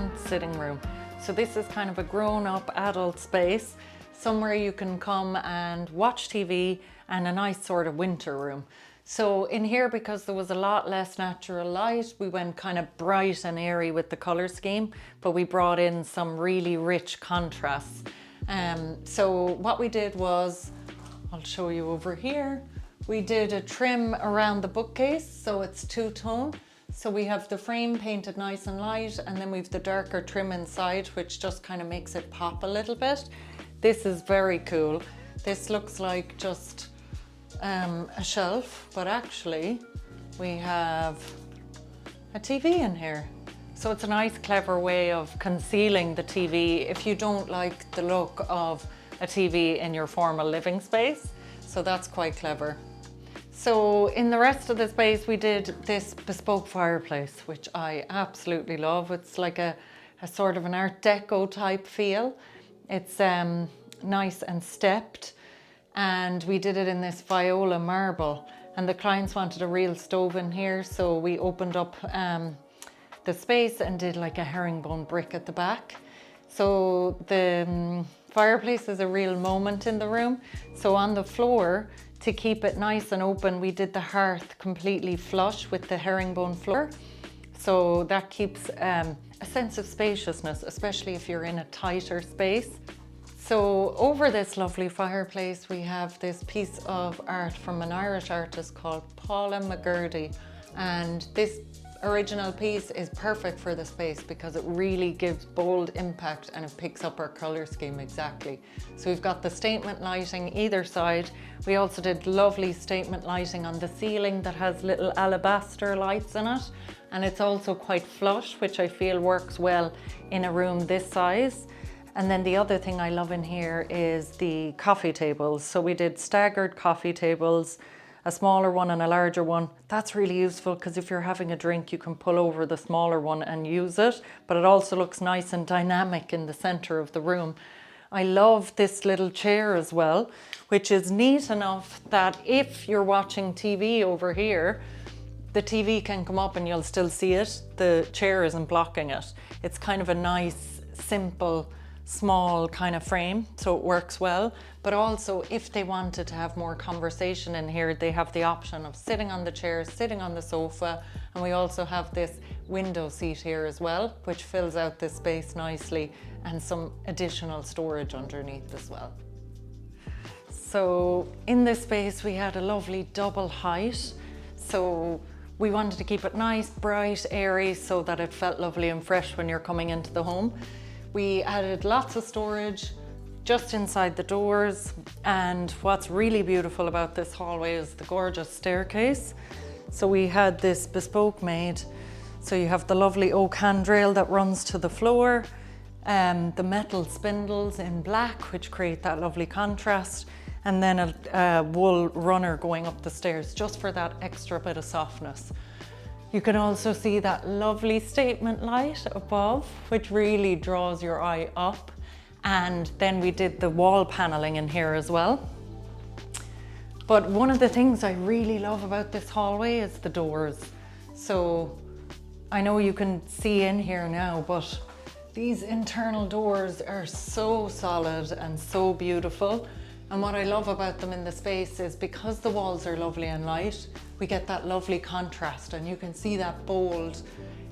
and sitting room. So this is kind of a grown-up adult space, somewhere you can come and watch TV, and a nice sort of winter room. So in here, because there was a lot less natural light, we went kind of bright and airy with the color scheme, but we brought in some really rich contrasts. So what we did was, I'll show you over here, we did a trim around the bookcase, so it's two-tone. So we have the frame painted nice and light, and then we've the darker trim inside, which just kind of makes it pop a little bit. This is very cool. This looks like just a shelf, but actually we have a TV in here. So it's a nice, clever way of concealing the TV if you don't like the look of a TV in your formal living space. So that's quite clever. So in the rest of the space, we did this bespoke fireplace, which I absolutely love. It's like a sort of an Art Deco type feel. It's nice and stepped, and we did it in this Viola marble, and the clients wanted a real stove in here, so we opened up the space and did like a herringbone brick at the back. So the fireplace is a real moment in the room. So on the floor, to keep it nice and open, we did the hearth completely flush with the herringbone floor. So that keeps a sense of spaciousness, especially if you're in a tighter space. So over this lovely fireplace, we have this piece of art from an Irish artist called Paula McCurdy. And this original piece is perfect for the space because it really gives bold impact and it picks up our color scheme exactly. So we've got the statement lighting either side. We also did lovely statement lighting on the ceiling that has little alabaster lights in it. And it's also quite flush, which I feel works well in a room this size. And then the other thing I love in here is the coffee tables. So we did staggered coffee tables, a smaller one and a larger one. That's really useful because if you're having a drink, you can pull over the smaller one and use it, but it also looks nice and dynamic in the center of the room. I love this little chair as well, which is neat enough that if you're watching TV over here, the TV can come up and you'll still see it. The chair isn't blocking it. It's kind of a nice, simple, small kind of frame, so it works well. But also, if they wanted to have more conversation in here, they have the option of sitting on the chair, sitting on the sofa, and we also have this window seat here as well, which fills out this space nicely, and some additional storage underneath as well. So in this space, we had a lovely double height. So we wanted to keep it nice, bright, airy, so that it felt lovely and fresh when you're coming into the home. We added lots of storage just inside the doors, and what's really beautiful about this hallway is the gorgeous staircase. So we had this bespoke made, so you have the lovely oak handrail that runs to the floor, the metal spindles in black, which create that lovely contrast, and then a wool runner going up the stairs just for that extra bit of softness. You can also see that lovely statement light above, which really draws your eye up. And then we did the wall paneling in here as well. But one of the things I really love about this hallway is the doors. So I know you can see in here now, but these internal doors are so solid and so beautiful. And what I love about them in the space is because the walls are lovely and light, we get that lovely contrast, and you can see that bold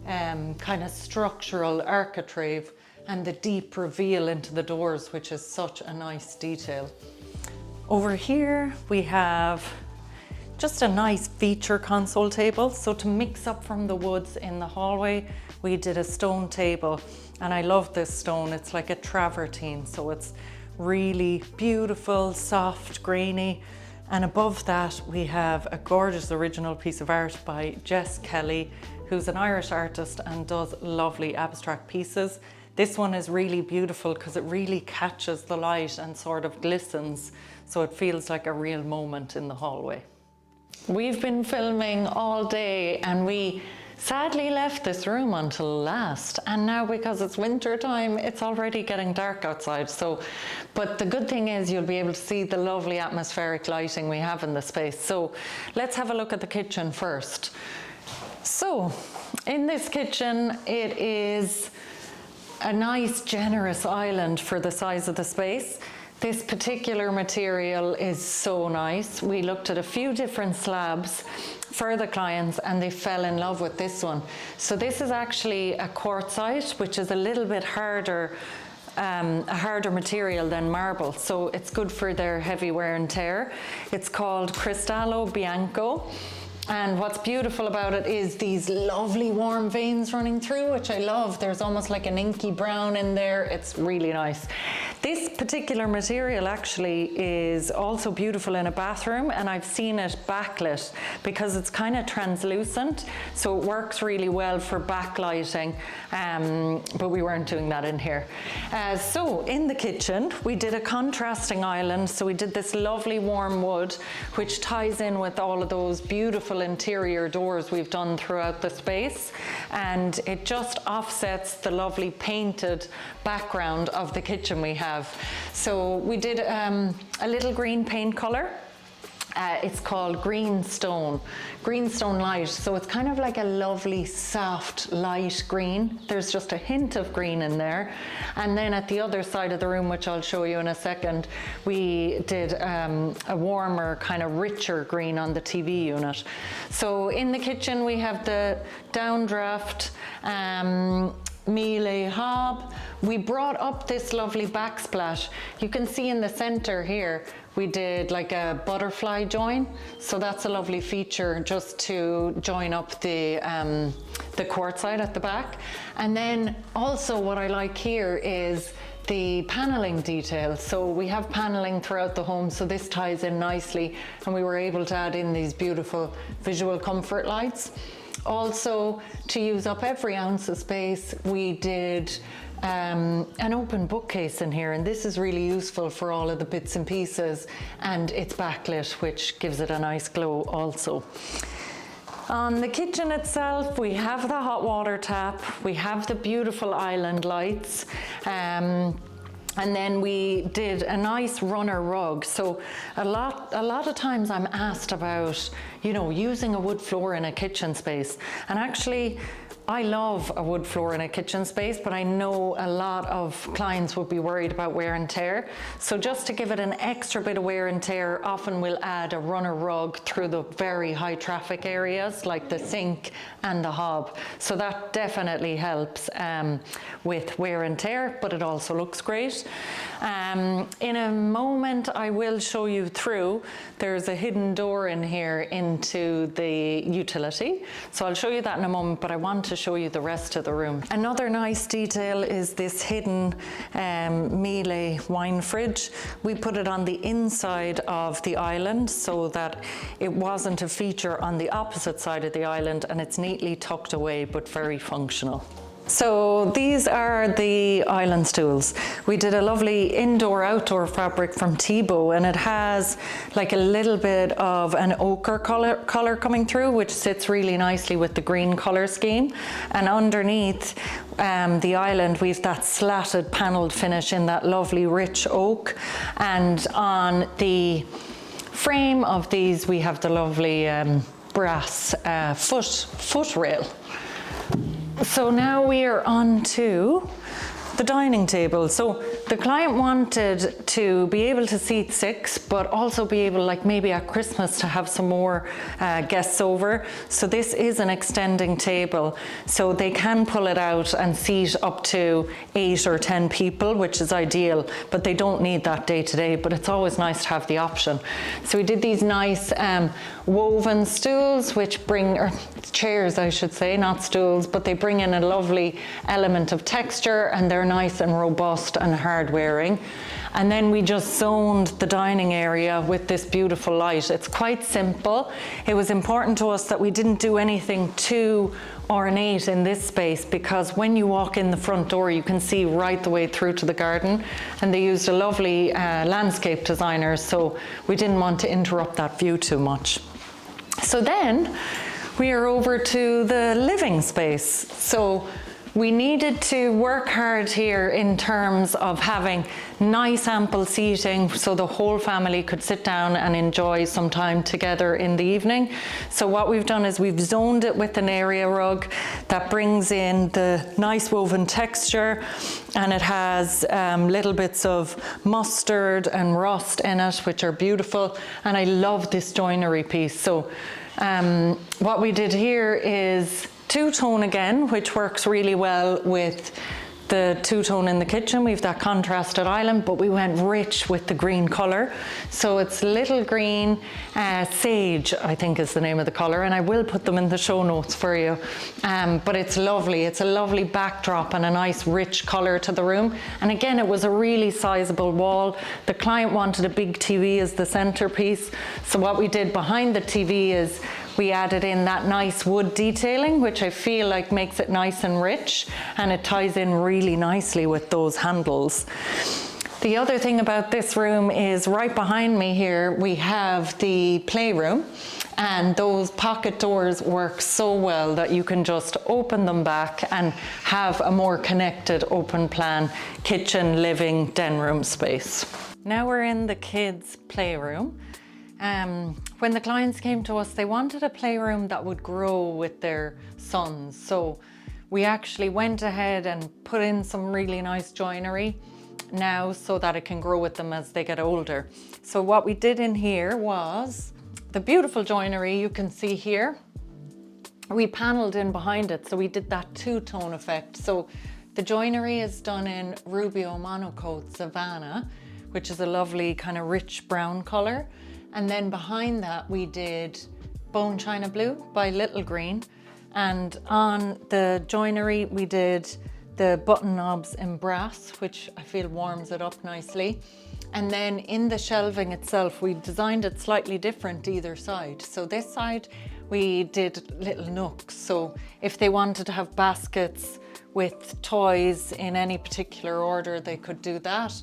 kind of structural architrave and the deep reveal into the doors, which is such a nice detail. Over here, we have just a nice feature console table. So to mix up from the woods in the hallway, we did a stone table, and I love this stone. It's like a travertine, so it's really beautiful, soft, grainy. And above that, we have a gorgeous original piece of art by Jess Kelly, who's an Irish artist and does lovely abstract pieces. This one is really beautiful because it really catches the light and sort of glistens, so it feels like a real moment in the hallway. We've been filming all day, and we sadly left this room until last, and now because it's winter time, it's already getting dark outside. But the good thing is you'll be able to see the lovely atmospheric lighting we have in the space. So let's have a look at the kitchen first. So in this kitchen, it is a nice generous island for the size of the space. This particular material is so nice. We looked at a few different slabs for the clients and they fell in love with this one. So this is actually a quartzite, which is a little bit harder, a harder material than marble. So it's good for their heavy wear and tear. It's called Cristallo Bianco. And what's beautiful about it is these lovely warm veins running through, which I love. There's almost like an inky brown in there. It's really nice. This particular material actually is also beautiful in a bathroom, and I've seen it backlit because it's kind of translucent, so it works really well for backlighting, but we weren't doing that in here. So in the kitchen, we did a contrasting island. So we did this lovely warm wood, which ties in with all of those beautiful interior doors we've done throughout the space, and it just offsets the lovely painted background of the kitchen we have. So we did a little green paint color. It's called Greenstone Light. So it's kind of like a lovely soft light green. There's just a hint of green in there. And then at the other side of the room, which I'll show you in a second, we did a warmer, kind of richer green on the TV unit. So in the kitchen, we have the downdraft Miele hob. We brought up this lovely backsplash. You can see in the center here, we did like a butterfly join. So that's a lovely feature just to join up the quartzite at the back. And then also what I like here is the paneling detail. So we have paneling throughout the home, so this ties in nicely, and we were able to add in these beautiful visual comfort lights. Also, to use up every ounce of space, we did an open bookcase in here, and this is really useful for all of the bits and pieces, and it's backlit, which gives it a nice glow also. On the kitchen itself, we have the hot water tap, we have the beautiful island lights, and then we did a nice runner rug. So a lot of times I'm asked about, you know, using a wood floor in a kitchen space. And actually, I love a wood floor in a kitchen space, but I know a lot of clients would be worried about wear and tear. So just to give it an extra bit of wear and tear, often we'll add a runner rug through the very high traffic areas like the sink and the hob. So that definitely helps with wear and tear, but it also looks great. In a moment, I will show you through. There's a hidden door in here into the utility. So I'll show you that in a moment, but I want to show you the rest of the room. Another nice detail is this hidden Miele wine fridge. We put it on the inside of the island so that it wasn't a feature on the opposite side of the island, and it's neatly tucked away but very functional. So these are the island stools. We did a lovely indoor-outdoor fabric from Tebow, and it has like a little bit of an ochre color coming through, which sits really nicely with the green color scheme. And underneath the island, we've that slatted panelled finish in that lovely rich oak. And on the frame of these, we have the lovely brass foot rail. So now we are on to the dining table. So the client wanted to be able to seat 6, but also be able, like maybe at Christmas, to have some more guests over. So this is an extending table. So they can pull it out and seat up to 8 or 10 people, which is ideal, but they don't need that day to day, but it's always nice to have the option. So we did these nice woven stools, which bring, or chairs I should say, not stools, but they bring in a lovely element of texture, and they're nice and robust and hard wearing. And then we just zoned the dining area with this beautiful light. It's quite simple. It was important to us that we didn't do anything too ornate in this space, because when you walk in the front door, you can see right the way through to the garden, and they used a lovely landscape designer, so we didn't want to interrupt that view too much. So then we are over to the living space. So We needed to work hard here in terms of having nice ample seating so the whole family could sit down and enjoy some time together in the evening. So what we've done is we've zoned it with an area rug that brings in the nice woven texture, and it has little bits of mustard and rust in it, which are beautiful. And I love this joinery piece. So what we did here is two-tone again, which works really well with the two-tone in the kitchen. We've that contrasted island, but we went rich with the green color. So it's Little Greene Sage, I think is the name of the color, and I will put them in the show notes for you. But it's lovely. It's a lovely backdrop and a nice rich color to the room. And again, it was a really sizable wall. The client wanted a big TV as the centerpiece. So what we did behind the TV is we added in that nice wood detailing, which I feel like makes it nice and rich, and it ties in really nicely with those handles. The other thing about this room is right behind me here, we have the playroom, and those pocket doors work so well that you can just open them back and have a more connected open plan kitchen, living, den room space. Now we're in the kids' playroom. When the clients came to us, they wanted a playroom that would grow with their sons. So we actually went ahead and put in some really nice joinery now so that it can grow with them as they get older. So what we did in here was the beautiful joinery you can see here. We paneled in behind it, so we did that two-tone effect. So the joinery is done in Rubio Monocoat Savannah, which is a lovely kind of rich brown color. And then behind that, we did Bone China Blue by Little Greene. And on the joinery, we did the button knobs in brass, which I feel warms it up nicely. And then in the shelving itself, we designed it slightly different either side. So this side, we did little nooks. So if they wanted to have baskets with toys in any particular order, they could do that.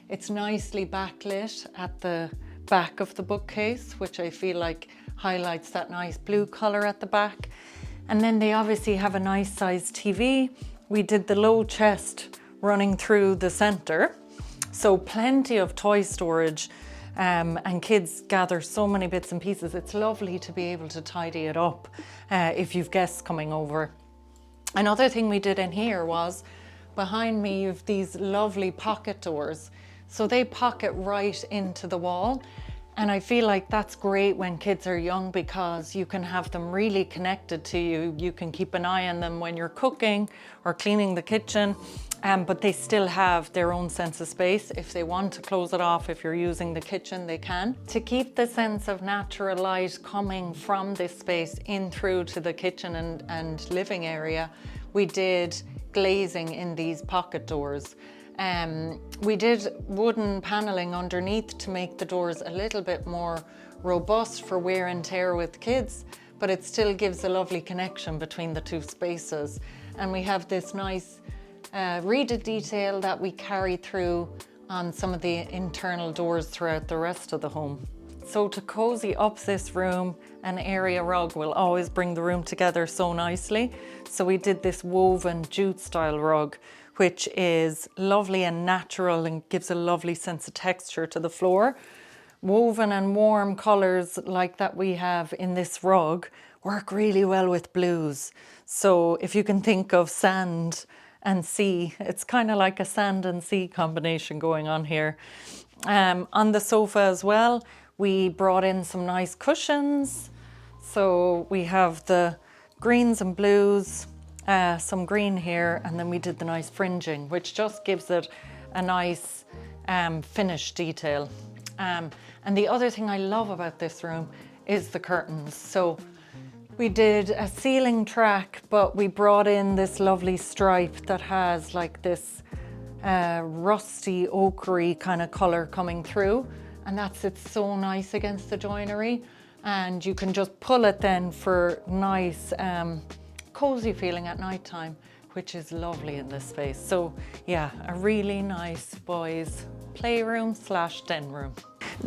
It's nicely backlit at the back of the bookcase, which I feel like highlights that nice blue color at the back. And then they obviously have a nice sized TV. We did the low chest running through the center. So plenty of toy storage, and kids gather so many bits and pieces. It's lovely to be able to tidy it up if you've guests coming over. Another thing we did in here was behind me, you've these lovely pocket doors. So they pocket right into the wall. And I feel like that's great when kids are young because you can have them really connected to you. You can keep an eye on them when you're cooking or cleaning the kitchen, but they still have their own sense of space. If they want to close it off, if you're using the kitchen, they can. To keep the sense of natural light coming from this space in through to the kitchen and living area, we did glazing in these pocket doors. We did wooden paneling underneath to make the doors a little bit more robust for wear and tear with kids, but it still gives a lovely connection between the two spaces. And we have this nice reeded detail that we carry through on some of the internal doors throughout the rest of the home. So to cozy up this room, an area rug will always bring the room together so nicely. So we did this woven jute style rug, which is lovely and natural and gives a lovely sense of texture to the floor. Woven and warm colors like that we have in this rug work really well with blues. So if you can think of sand and sea, it's kind of like a sand and sea combination going on here. On the sofa as well, we brought in some nice cushions. So we have the greens and blues, some green here, and then we did the nice fringing, which just gives it a nice finished detail. And the other thing I love about this room is the curtains. So we did a ceiling track, but we brought in this lovely stripe that has like this rusty ochre kind of color coming through, and that sits so nice against the joinery. And you can just pull it then for nice cozy feeling at night time, which is lovely in this space. So yeah, a really nice boys playroom / den room.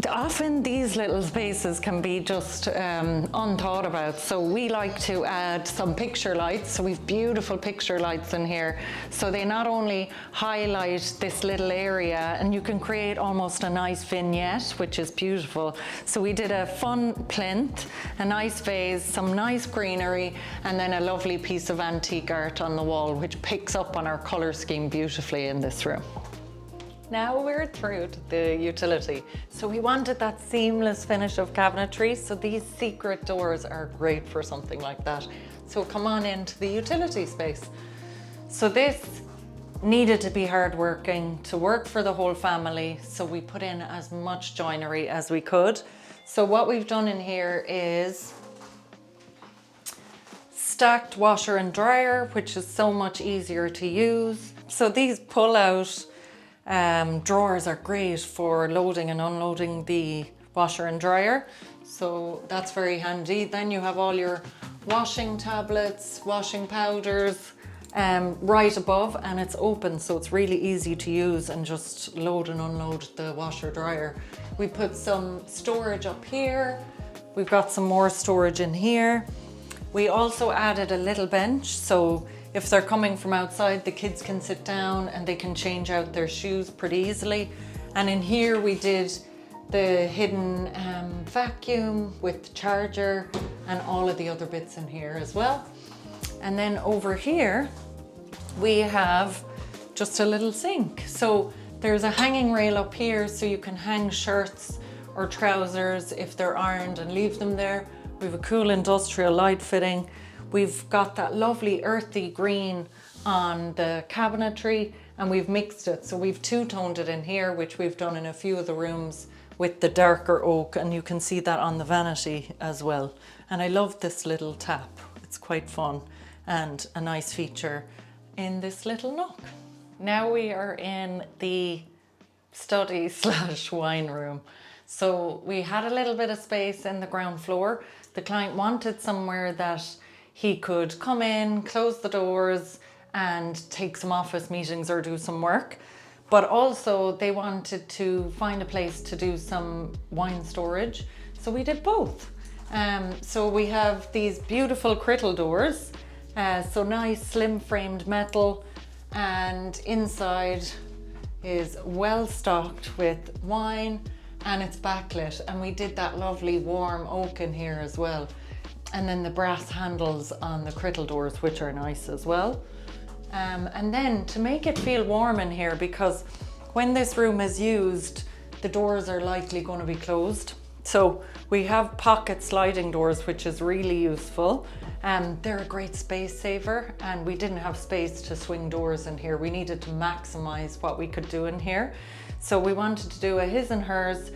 Often these little spaces can be just unthought about, so we like to add some picture lights. So we've beautiful picture lights in here, so they not only highlight this little area, and you can create almost a nice vignette, which is beautiful. So we did a fun plinth, a nice vase, some nice greenery, and then a lovely piece of antique art on the wall, which picks up on our color scheme beautifully in this room. Now we're through to the utility. So we wanted that seamless finish of cabinetry, so these secret doors are great for something like that. So come on into the utility space. So this needed to be hardworking to work for the whole family, so we put in as much joinery as we could. So what we've done in here is stacked washer and dryer, which is so much easier to use. So these pull-out drawers are great for loading and unloading the washer and dryer, so that's very handy. Then you have all your washing tablets, washing powders right above, and it's open, so it's really easy to use and just load and unload the washer dryer. We put some storage up here. We've got some more storage in here. We also added a little bench, so if they're coming from outside, the kids can sit down and they can change out their shoes pretty easily. And in here we did the hidden vacuum with the charger and all of the other bits in here as well. And then over here, we have just a little sink. So there's a hanging rail up here, so you can hang shirts or trousers if they're ironed and leave them there. We have a cool industrial light fitting. We've got that lovely earthy green on the cabinetry, and we've mixed it. So we've two-toned it in here, which we've done in a few of the rooms with the darker oak, and you can see that on the vanity as well. And I love this little tap. It's quite fun and a nice feature in this little nook. Now we are in the study / wine room. So we had a little bit of space in the ground floor. The client wanted somewhere that he could come in, close the doors, and take some office meetings or do some work. But also they wanted to find a place to do some wine storage. So we did both. So we have these beautiful crittle doors. So nice slim framed metal, and inside is well stocked with wine, and it's backlit. And we did that lovely warm oak in here as well. And then the brass handles on the crittle doors, which are nice as well. And then to make it feel warm in here, because when this room is used, the doors are likely going to be closed. So we have pocket sliding doors, which is really useful. They're a great space saver, and we didn't have space to swing doors in here. We needed to maximize what we could do in here. So we wanted to do a his and hers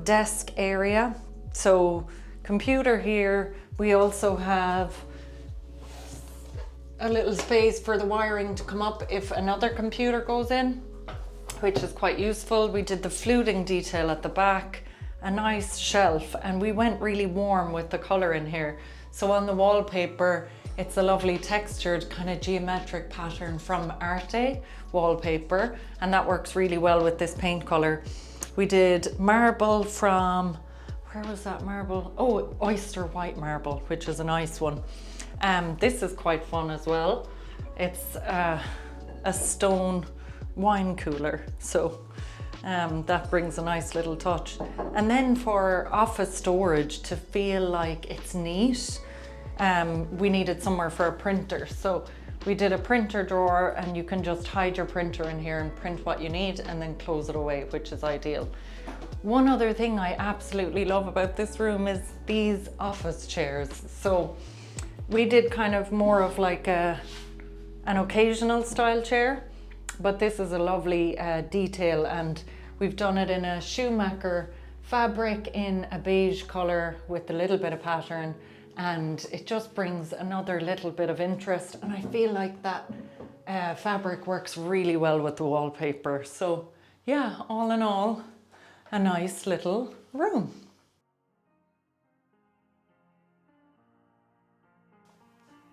desk area. So computer here. We also have a little space for the wiring to come up if another computer goes in, which is quite useful. We did the fluting detail at the back, a nice shelf, and we went really warm with the color in here. So on the wallpaper, it's a lovely textured kind of geometric pattern from Arte wallpaper, and that works really well with this paint color. We did marble from, where was that marble? Oh, oyster white marble, which is a nice one. This is quite fun as well. It's a stone wine cooler, so that brings a nice little touch. And then for office storage to feel like it's neat, we needed somewhere for a printer. So we did a printer drawer, and you can just hide your printer in here and print what you need and then close it away, which is ideal. One other thing I absolutely love about this room is these office chairs. So we did kind of more of like an occasional style chair, but this is a lovely detail, and we've done it in a Schumacher fabric in a beige color with a little bit of pattern, and it just brings another little bit of interest. And I feel like that fabric works really well with the wallpaper. So yeah, all in all, a nice little room.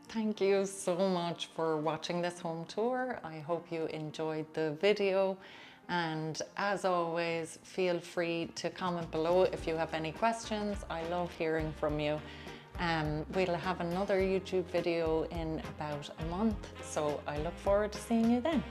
Thank you so much for watching this home tour. I hope you enjoyed the video, And as always, feel free to comment below if you have any questions. I love hearing from you. We'll have another YouTube video in about a month, so I look forward to seeing you then.